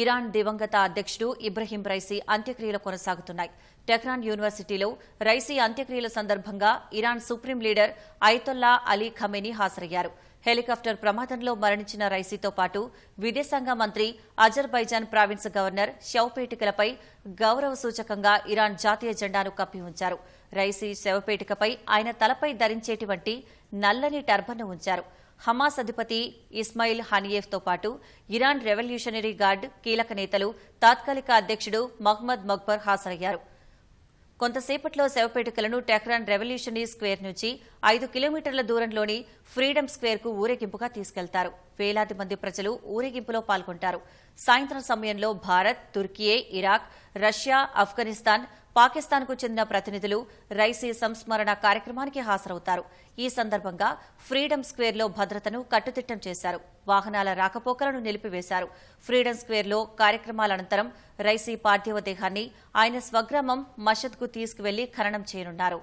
Iran దివంగత అధ్యక్షుడు Ebrahim Raisi అంత్యక్రియలు కొనసాగుతున్నాయి. టెహ్రాన్ యూనివర్సిటీలో రైసీ అంత్యక్రియల సందర్భంగా Iran supreme leader Ayatollah Ali Khamenei హాజరయ్యారు. హెలికాప్టర్ ప్రమాదంలో మరణించిన రైసీతో పాటు విదేశాంగ మంత్రి, అజర్బైజాన్ ప్రావిన్స్ గవర్నర్ శవపేటికలపై గౌరవ సూచకంగా ఇరాన్ జాతీయ జెండాను కప్పి ఉంచారు. రైసీ శవపేటికపై ఆయన తలపై ధరించేటువంటి నల్లని టర్బన్ను ఉంచారు. హమాస్ అధిపతి ఇస్మాయిల్ హనియేఫ్తో పాటు ఇరాన్ రెవల్యూషనరీ గార్డ్ కీలక నేతలు, తాత్కాలిక అధ్యక్షుడు మహ్మద్ మొగ్బర్ హాజరయ్యారు. కొంతసేపట్లో శవపేటికలను టెహ్రాన్ రెవల్యూషనరీ స్క్వేర్ నుంచి 5 కిలోమీటర్ల దూరంలోని ఫ్రీడమ్ స్క్వేర్కు ఊరేగింపుగా తీసుకెళ్తారు. వేలాది మంది ప్రజలు ఊరేగింపులో పాల్గొంటారు. సాయంత్రం సమయంలో భారత్, తుర్కియే, ఇరాక్, రష్యా, ఆఫ్ఘనిస్తాన్, పాకిస్తాన్కు చెందిన ప్రతినిధులు రైసీ సంస్మరణ కార్యక్రమానికి హాజరవుతారు. ఈ సందర్భంగా ఫ్రీడమ్ స్క్వేర్లో భద్రతను కట్టుదిట్టం చేశారు. వాహనాల రాకపోకలను నిలిపివేశారు. ఫ్రీడమ్ స్క్వేర్లో కార్యక్రమాల అనంతరం రైసీ పార్థివ దేహాన్ని ఆయన స్వగ్రామం మషద్కు తీసుకువెళ్లి ఖననం చేయనున్నారు.